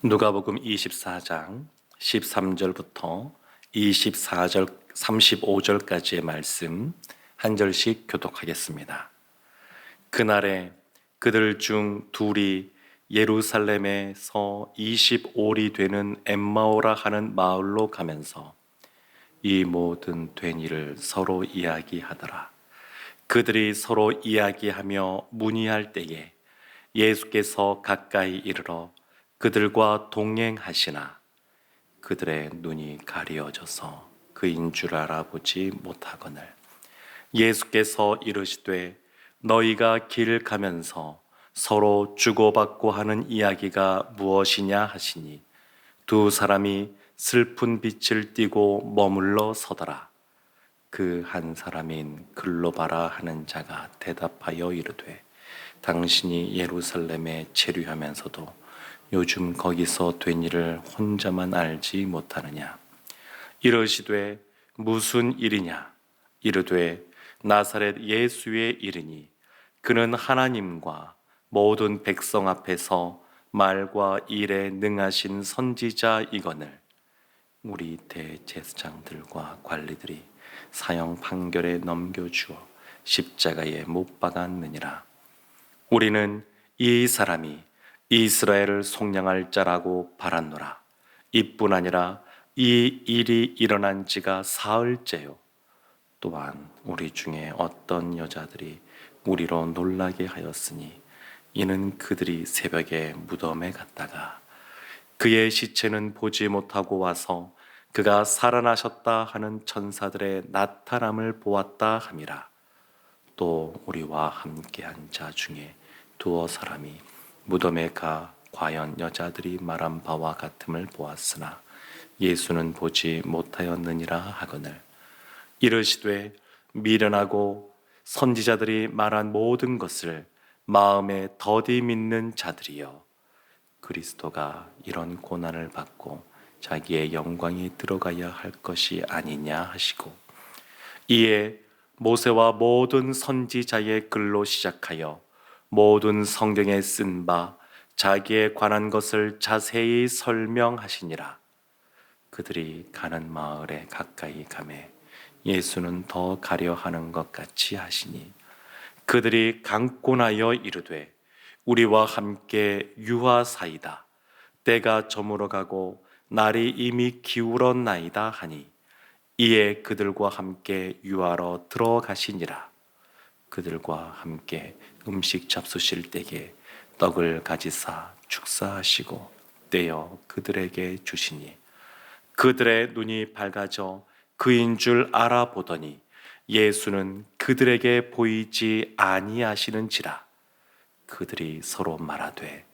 누가복음 24장 13절부터 24절 35절까지의 말씀 한 절씩 교독하겠습니다. 그날에 그들 중 둘이 예루살렘에서 25里 되는 엠마오라 하는 마을로 가면서 이 모든 된 일을 서로 이야기하더라. 그들이 서로 이야기하며 문의할 때에 예수께서 가까이 이르러 그들과 동행하시나 그들의 눈이 가리어져서 그인 줄 알아보지 못하거늘 예수께서 이르시되 너희가 길 가면서 서로 주고받고 하는 이야기가 무엇이냐 하시니 두 사람이 슬픈 빛을 띠고 머물러 서더라. 그 한 사람인 글로바라 하는 자가 대답하여 이르되 당신이 예루살렘에 체류하면서도 요즘 거기서 된 일을 혼자만 알지 못하느냐? 이르시되 무슨 일이냐? 이르되 나사렛 예수의 일이니 그는 하나님과 모든 백성 앞에서 말과 일에 능하신 선지자이거늘 우리 대제사장들과 관리들이 사형 판결에 넘겨주어 십자가에 못 박았느니라. 우리는 이 사람이 이스라엘을 속량할 자라고 바랐노라. 이뿐 아니라 이 일이 일어난 지가 사흘째요. 또한 우리 중에 어떤 여자들이 우리로 놀라게 하였으니 이는 그들이 새벽에 무덤에 갔다가 그의 시체는 보지 못하고 와서 그가 살아나셨다 하는 천사들의 나타남을 보았다 함이라. 또 우리와 함께한 자 중에 두어 사람이 무덤에 가 과연 여자들이 말한 바와 같음을 보았으나 예수는 보지 못하였느니라 하거늘 이르시되 미련하고 선지자들이 말한 모든 것을 마음에 더디 믿는 자들이여 그리스도가 이런 고난을 받고 자기의 영광에 들어가야 할 것이 아니냐 하시고 이에 모세와 모든 선지자의 글로 시작하여 모든 성경에 쓴 바 자기에 관한 것을 자세히 설명하시니라. 그들이 가는 마을에 가까이 가매 예수는 더 가려 하는 것 같이 하시니 그들이 강권하여 이르되 우리와 함께 유하사이다. 때가 저물어 가고 날이 이미 기울었나이다 하니 이에 그들과 함께 유하러 들어가시니라. 그들과 함께 음식 잡수실 때에 떡을 가지사 축사하시고 떼어 그들에게 주시니 그들의 눈이 밝아져 그인 줄 알아보더니 예수는 그들에게 보이지 아니하시는지라. 그들이 서로 말하되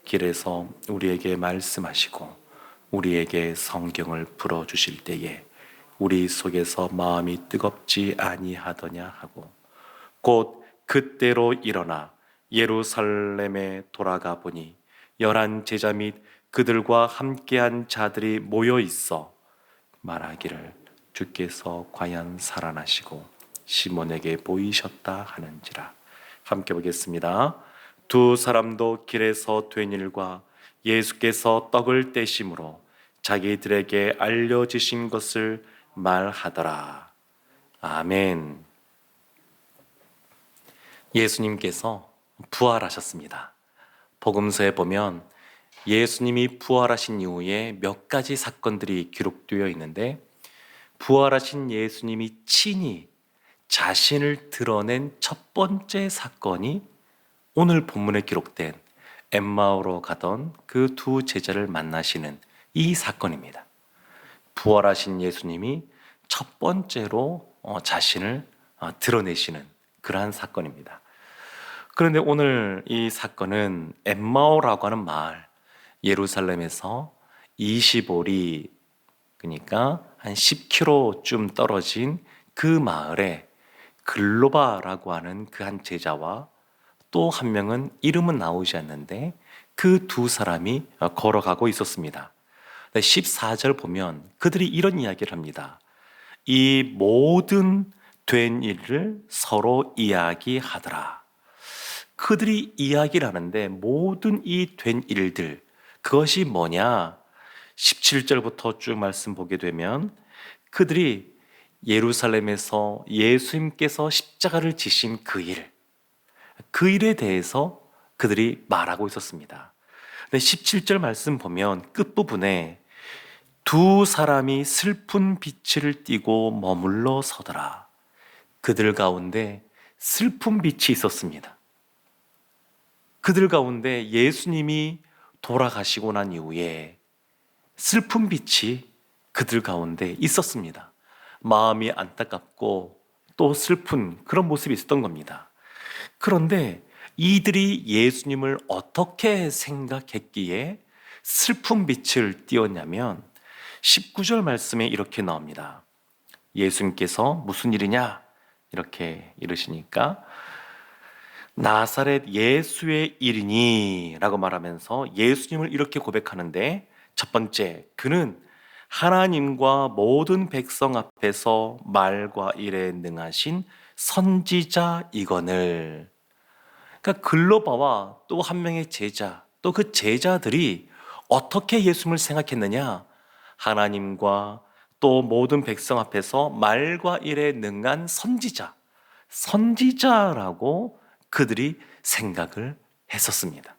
길에서 우리에게 말씀하시고 우리에게 성경을 풀어주실 때에 우리 속에서 마음이 뜨겁지 아니하더냐 하고 곧 그때로 일어나 예루살렘에 돌아가 보니 11 제자 및 그들과 함께한 자들이 모여 있어 말하기를 주께서 과연 살아나시고 시몬에게 보이셨다 하는지라. 함께 보겠습니다. 두 사람도 길에서 된 일과 예수께서 떡을 떼심으로 자기들에게 알려주신 것을 말하더라. 아멘. 예수님께서 부활하셨습니다. 복음서에 보면 예수님이 부활하신 이후에 몇 가지 사건들이 기록되어 있는데 부활하신 예수님이 친히 자신을 드러낸 첫 번째 사건이 오늘 본문에 기록된 엠마오로 가던 그 두 제자를 만나시는 이 사건입니다. 부활하신 예수님이 첫 번째로 자신을 드러내시는 그러한 사건입니다. 그런데 오늘 이 사건은 엠마오라고 하는 마을, 예루살렘에서 25里, 그러니까 한 10km쯤 떨어진 그 마을에 글로바라고 하는 그 한 제자와 또 한 명은 이름은 나오지 않는데 그 두 사람이 걸어가고 있었습니다. 14절 보면 그들이 이런 이야기를 합니다. 이 모든 된 일을 서로 이야기하더라. 그들이 이야기를 하는데 모든 이 된 일들, 그것이 뭐냐? 17절부터 쭉 말씀 보게 되면 그들이 예루살렘에서 예수님께서 십자가를 지신 그 일에 대해서 그들이 말하고 있었습니다. 근데 17절 말씀 보면 끝부분에 두 사람이 슬픈 빛을 띠고 머물러 서더라. 그들 가운데 슬픈 빛이 있었습니다. 그들 가운데 예수님이 돌아가시고 난 이후에 슬픈 빛이 그들 가운데 있었습니다. 마음이 안타깝고 또 슬픈 그런 모습이 있었던 겁니다. 그런데 이들이 예수님을 어떻게 생각했기에 슬픈 빛을 띄웠냐면 19절 말씀에 이렇게 나옵니다. 예수님께서 무슨 일이냐? 이렇게 이르시니까 나사렛 예수의 일이니 라고 말하면서 예수님을 이렇게 고백하는데 첫 번째, 그는 하나님과 모든 백성 앞에서 말과 일에 능하신 선지자이거늘. 그러니까 글로바와 또 한 명의 제자, 또 그 제자들이 어떻게 예수님을 생각했느냐? 하나님과 또 모든 백성 앞에서 말과 일에 능한 선지자라고 그들이 생각을 했었습니다.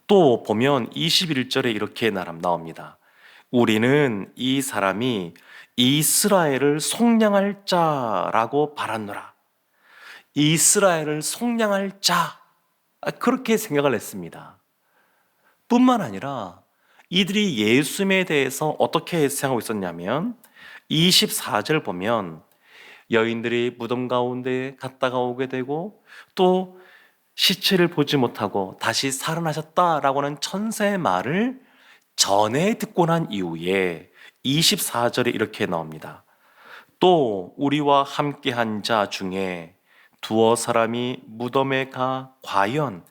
또 보면 21절에 이렇게 나옵니다. 우리는 이 사람이 이스라엘을 속량할 자라고 바랐노라. 이스라엘을 속량할 자, 그렇게 생각을 했습니다. 뿐만 아니라 이들이 예수님에 대해서 어떻게 생각하고 있었냐면 24절 보면 여인들이 무덤 가운데 갔다가 오게 되고 또 시체를 보지 못하고 다시 살아나셨다라고 하는 천사의 말을 전에 듣고 난 이후에 24절에 이렇게 나옵니다. 또 우리와 함께한 자 중에 두어 사람이 무덤에 가 과연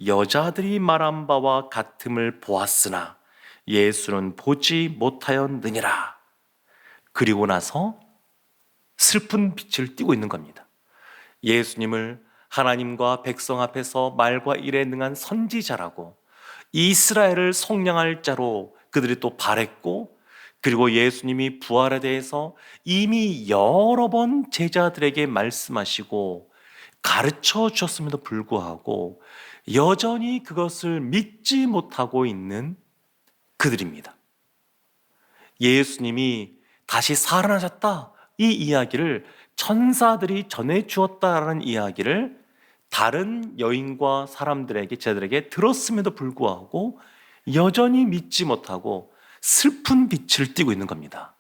여자들이 말한 바와 같음을 보았으나 예수는 보지 못하였느니라. 그리고 나서 슬픈 빛을 띠고 있는 겁니다. 예수님을 하나님과 백성 앞에서 말과 일에 능한 선지자라고 이스라엘을 속량할 자로 그들이 또 바랬고, 그리고 예수님이 부활에 대해서 이미 여러 번 제자들에게 말씀하시고 가르쳐 주셨음에도 불구하고 여전히 그것을 믿지 못하고 있는 그들입니다. 예수님이 다시 살아나셨다, 이 이야기를 천사들이 전해 주었다라는 이야기를 다른 여인과 사람들에게, 제자들에게 들었음에도 불구하고 여전히 믿지 못하고 슬픈 빛을 띠고 있는 겁니다.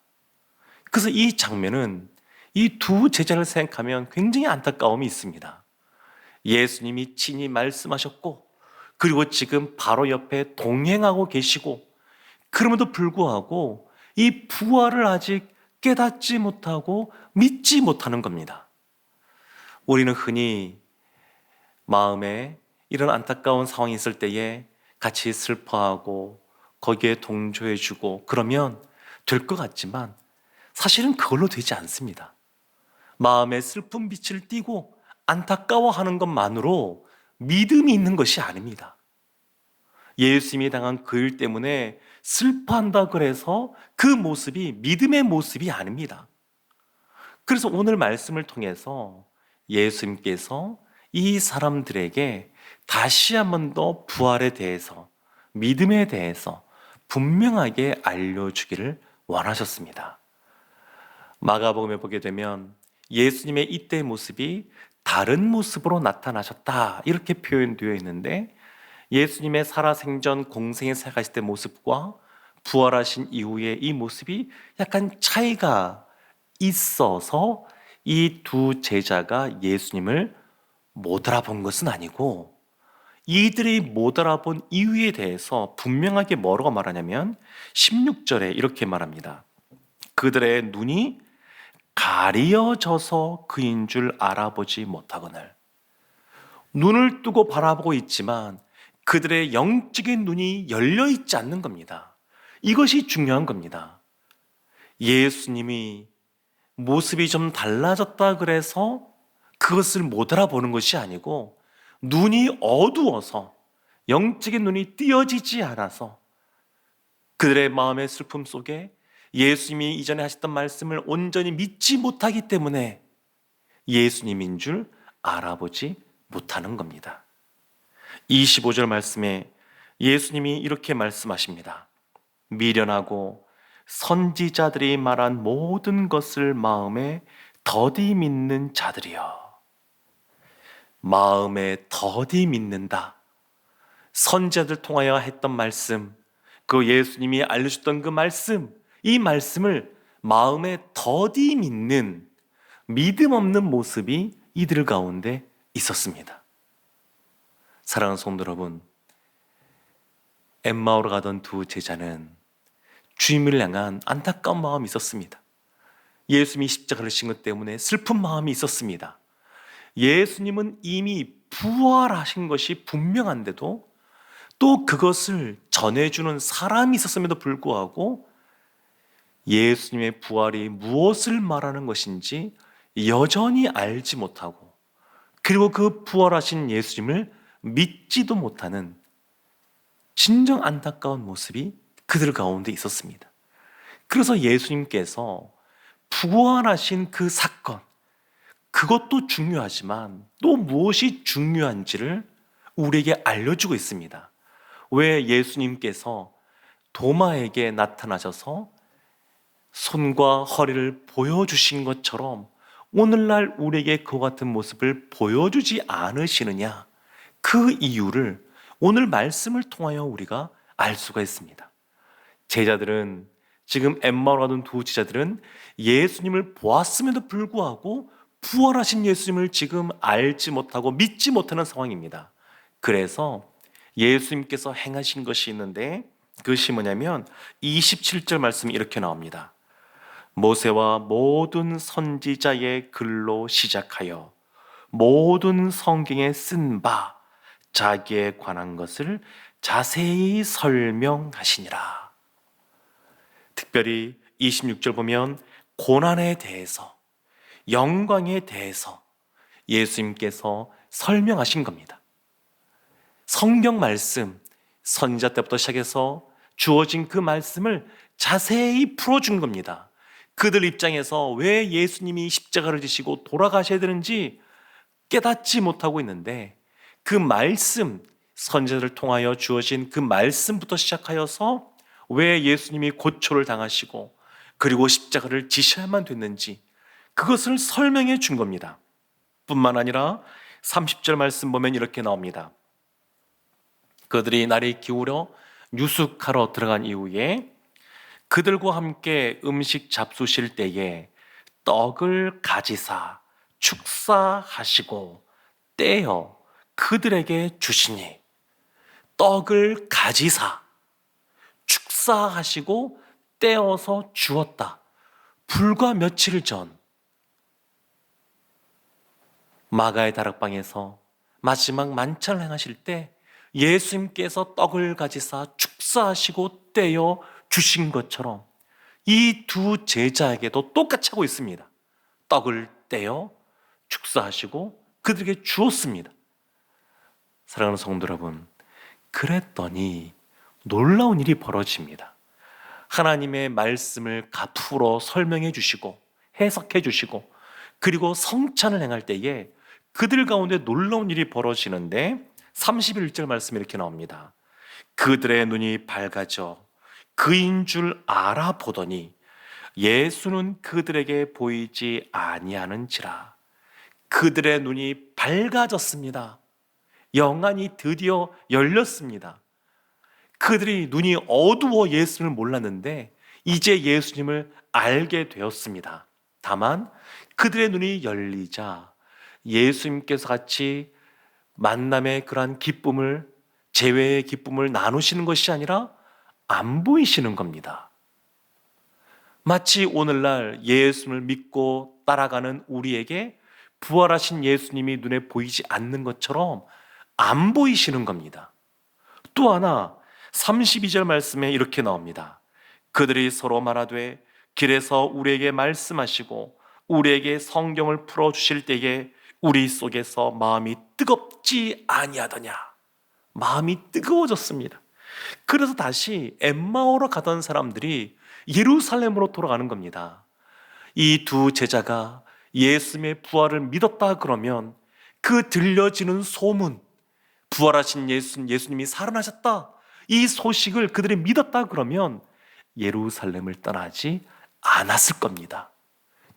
그래서 이 장면은 이 두 제자를 생각하면 굉장히 안타까움이 있습니다. 예수님이 친히 말씀하셨고, 그리고 지금 바로 옆에 동행하고 계시고, 그럼에도 불구하고 이 부활을 아직 깨닫지 못하고 믿지 못하는 겁니다. 우리는 흔히 마음에 이런 안타까운 상황이 있을 때에 같이 슬퍼하고 거기에 동조해주고 그러면 될 것 같지만 사실은 그걸로 되지 않습니다. 마음에 슬픈 빛을 띠고 안타까워하는 것만으로 믿음이 있는 것이 아닙니다. 예수님이 당한 그 일 때문에 슬퍼한다 그래서 그 모습이 믿음의 모습이 아닙니다. 그래서 오늘 말씀을 통해서 예수님께서 이 사람들에게 다시 한 번 더 부활에 대해서, 믿음에 대해서 분명하게 알려주기를 원하셨습니다. 마가복음에 보게 되면 예수님의 이때의 모습이 다른 모습으로 나타나셨다, 이렇게 표현되어 있는데, 예수님의 살아생전 공생에 살아가실 때 모습과 부활하신 이후의 이 모습이 약간 차이가 있어서 이 두 제자가 예수님을 못 알아본 것은 아니고, 이들이 못 알아본 이유에 대해서 분명하게 뭐라고 말하냐면 16절에 이렇게 말합니다. 그들의 눈이 가리어져서 그인 줄 알아보지 못하거늘. 눈을 뜨고 바라보고 있지만 그들의 영적인 눈이 열려 있지 않는 겁니다. 이것이 중요한 겁니다. 예수님이 모습이 좀 달라졌다 그래서 그것을 못 알아보는 것이 아니고, 눈이 어두워서, 영적인 눈이 띄어지지 않아서 그들의 마음의 슬픔 속에 예수님이 이전에 하셨던 말씀을 온전히 믿지 못하기 때문에 예수님인 줄 알아보지 못하는 겁니다. 25절 말씀에 예수님이 이렇게 말씀하십니다. 미련하고 선지자들이 말한 모든 것을 마음에 더디 믿는 자들이여. 마음에 더디 믿는다. 선지자들 통하여 했던 말씀, 그 예수님이 알려주셨던 그 말씀, 이 말씀을 마음에 더디 믿는 믿음 없는 모습이 이들 가운데 있었습니다. 사랑하는 성도 여러분, 엠마오로 가던 두 제자는 주님을 향한 안타까운 마음이 있었습니다. 예수님이 십자가를 지신 것 때문에 슬픈 마음이 있었습니다. 예수님은 이미 부활하신 것이 분명한데도 또 그것을 전해주는 사람이 있었음에도 불구하고 예수님의 부활이 무엇을 말하는 것인지 여전히 알지 못하고, 그리고 그 부활하신 예수님을 믿지도 못하는 진정 안타까운 모습이 그들 가운데 있었습니다. 그래서 예수님께서 부활하신 그 사건, 그것도 중요하지만 또 무엇이 중요한지를 우리에게 알려주고 있습니다. 왜 예수님께서 도마에게 나타나셔서 손과 허리를 보여주신 것처럼 오늘날 우리에게 그와 같은 모습을 보여주지 않으시느냐, 그 이유를 오늘 말씀을 통하여 우리가 알 수가 있습니다. 제자들은, 지금 엠마오로 가던 두 제자들은 예수님을 보았음에도 불구하고 부활하신 예수님을 지금 알지 못하고 믿지 못하는 상황입니다. 그래서 예수님께서 행하신 것이 있는데, 그것이 뭐냐면 27절 말씀이 이렇게 나옵니다. 모세와 모든 선지자의 글로 시작하여 모든 성경에 쓴 바 자기에 관한 것을 자세히 설명하시니라. 특별히 26절 보면 고난에 대해서, 영광에 대해서 예수님께서 설명하신 겁니다. 성경 말씀, 선지자 때부터 시작해서 주어진 그 말씀을 자세히 풀어준 겁니다. 그들 입장에서 왜 예수님이 십자가를 지시고 돌아가셔야 되는지 깨닫지 못하고 있는데, 그 말씀, 선지자들을 통하여 주어진 그 말씀부터 시작하여서 왜 예수님이 고초를 당하시고 그리고 십자가를 지셔야만 됐는지 그것을 설명해 준 겁니다. 뿐만 아니라 30절 말씀 보면 이렇게 나옵니다. 그들이 날이 기울어 유숙하러 들어간 이후에 그들과 함께 음식 잡수실 때에 떡을 가지사 축사하시고 떼어 그들에게 주시니, 떡을 가지사 축사하시고 떼어서 주었다. 불과 며칠 전 마가의 다락방에서 마지막 만찬을 행하실 때 예수님께서 떡을 가지사 축사하시고 떼어 주신 것처럼 이 두 제자에게도 똑같이 하고 있습니다. 떡을 떼어 축사하시고 그들에게 주었습니다. 사랑하는 성도 여러분, 그랬더니 놀라운 일이 벌어집니다. 하나님의 말씀을 가풀어 설명해 주시고 해석해 주시고 그리고 성찬을 행할 때에 그들 가운데 놀라운 일이 벌어지는데 31절 말씀이 이렇게 나옵니다. 그들의 눈이 밝아져 그인 줄 알아보더니 예수는 그들에게 보이지 아니하는지라. 그들의 눈이 밝아졌습니다. 영안이 드디어 열렸습니다. 그들이 눈이 어두워 예수님을 몰랐는데 이제 예수님을 알게 되었습니다. 다만 그들의 눈이 열리자 예수님께서 같이 만남의 그러한 기쁨을, 재회의 기쁨을 나누시는 것이 아니라 안 보이시는 겁니다. 마치 오늘날 예수님을 믿고 따라가는 우리에게 부활하신 예수님이 눈에 보이지 않는 것처럼 안 보이시는 겁니다. 또 하나 32절 말씀에 이렇게 나옵니다. 그들이 서로 말하되 길에서 우리에게 말씀하시고 우리에게 성경을 풀어주실 때에 우리 속에서 마음이 뜨겁지 아니하더냐. 마음이 뜨거워졌습니다. 그래서 다시 엠마오로 가던 사람들이 예루살렘으로 돌아가는 겁니다. 이 두 제자가 예수님의 부활을 믿었다 그러면 그 들려지는 소문, 부활하신 예수님이 살아나셨다, 이 소식을 그들이 믿었다 그러면 예루살렘을 떠나지 않았을 겁니다.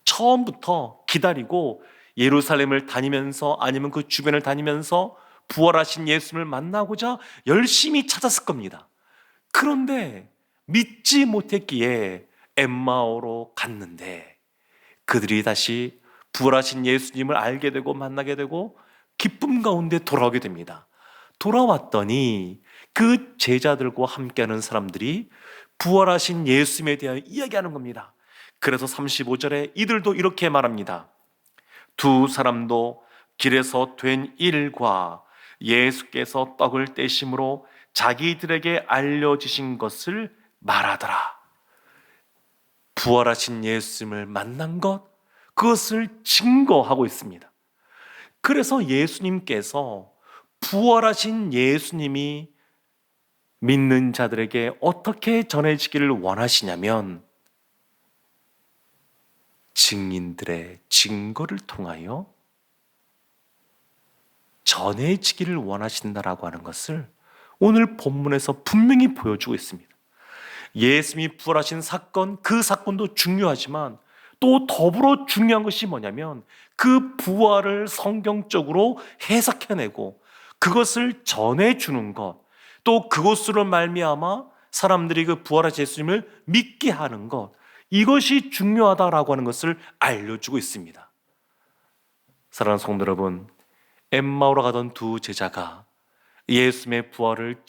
처음부터 기다리고 예루살렘을 다니면서 아니면 그 주변을 다니면서 부활하신 예수님을 만나고자 열심히 찾았을 겁니다. 그런데 믿지 못했기에 엠마오로 갔는데 그들이 다시 부활하신 예수님을 알게 되고 만나게 되고 기쁨 가운데 돌아오게 됩니다. 돌아왔더니 그 제자들과 함께하는 사람들이 부활하신 예수님에 대하여 이야기하는 겁니다. 그래서 35절에 이들도 이렇게 말합니다. 두 사람도 길에서 된 일과 예수께서 떡을 떼심으로 자기들에게 알려주신 것을 말하더라. 부활하신 예수님을 만난 것, 그것을 증거하고 있습니다. 그래서 예수님께서 부활하신 예수님이 믿는 자들에게 어떻게 전해지기를 원하시냐면 증인들의 증거를 통하여 전해지기를 원하신다라고 하는 것을 오늘 본문에서 분명히 보여주고 있습니다. 예수님이 부활하신 사건, 그 사건도 중요하지만 또 더불어 중요한 것이 뭐냐면 그 부활을 성경적으로 해석해내고 그것을 전해주는 것, 또 그것으로 말미암아 사람들이 그 부활하신 예수님을 믿게 하는 것, 이것이 중요하다라고 하는 것을 알려주고 있습니다. 사랑하는 성도 여러분, 엠마오로 가던 두 제자가 예수님의 부활을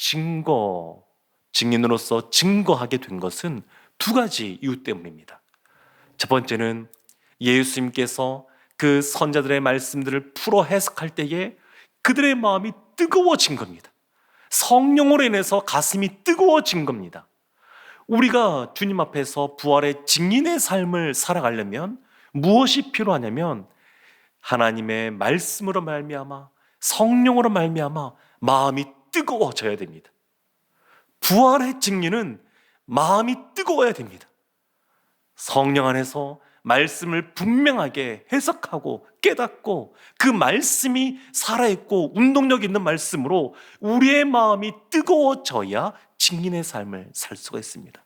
증인으로서 증거하게 된 것은 두 가지 이유 때문입니다. 첫 번째는 예수님께서 그 선자들의 말씀들을 풀어 해석할 때에 그들의 마음이 뜨거워진 겁니다. 성령으로 인해서 가슴이 뜨거워진 겁니다. 우리가 주님 앞에서 부활의 증인의 삶을 살아가려면 무엇이 필요하냐면 하나님의 말씀으로 말미암아 성령으로 말미암아 마음이 뜨거워져야 됩니다. 부활의 증인은 마음이 뜨거워야 됩니다. 성령 안에서 말씀을 분명하게 해석하고 깨닫고 그 말씀이 살아있고 운동력 있는 말씀으로 우리의 마음이 뜨거워져야 증인의 삶을 살 수가 있습니다.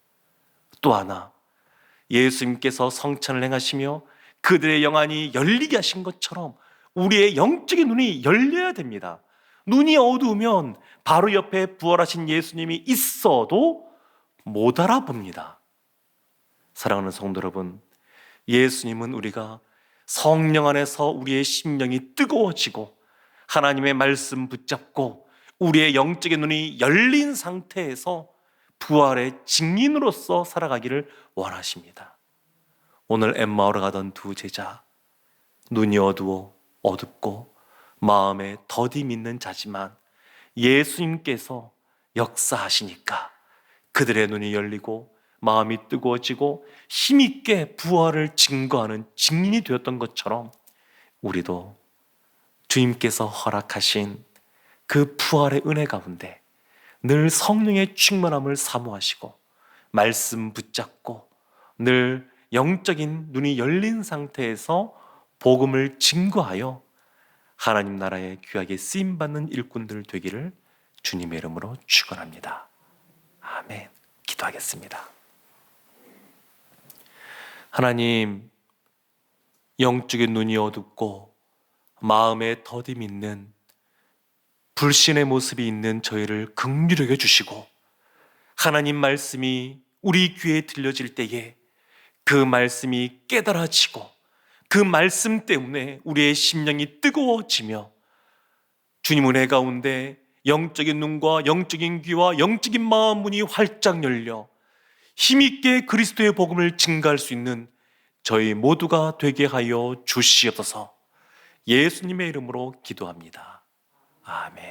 또 하나, 예수님께서 성찬을 행하시며 그들의 영안이 열리게 하신 것처럼 우리의 영적인 눈이 열려야 됩니다. 눈이 어두우면 바로 옆에 부활하신 예수님이 있어도 못 알아봅니다. 사랑하는 성도 여러분, 예수님은 우리가 성령 안에서 우리의 심령이 뜨거워지고 하나님의 말씀 붙잡고 우리의 영적인 눈이 열린 상태에서 부활의 증인으로서 살아가기를 원하십니다. 오늘 엠마오로 가던 두 제자, 눈이 어둡고 마음에 더디 믿는 자지만 예수님께서 역사하시니까 그들의 눈이 열리고 마음이 뜨거워지고 힘있게 부활을 증거하는 증인이 되었던 것처럼 우리도 주님께서 허락하신 그 부활의 은혜 가운데 늘 성령의 충만함을 사모하시고 말씀 붙잡고 늘 영적인 눈이 열린 상태에서 복음을 증거하여 하나님 나라의 귀하게 쓰임받는 일꾼들 되기를 주님의 이름으로 축원합니다. 아멘. 기도하겠습니다. 하나님, 영적인 눈이 어둡고 마음에 더디 믿는 불신의 모습이 있는 저희를 긍휼히 여겨 주시고 하나님 말씀이 우리 귀에 들려질 때에 그 말씀이 깨달아지고 그 말씀 때문에 우리의 심령이 뜨거워지며 주님 은혜 가운데 영적인 눈과 영적인 귀와 영적인 마음 문이 활짝 열려 힘있게 그리스도의 복음을 증가할 수 있는 저희 모두가 되게 하여 주시옵소서. 예수님의 이름으로 기도합니다. 아멘.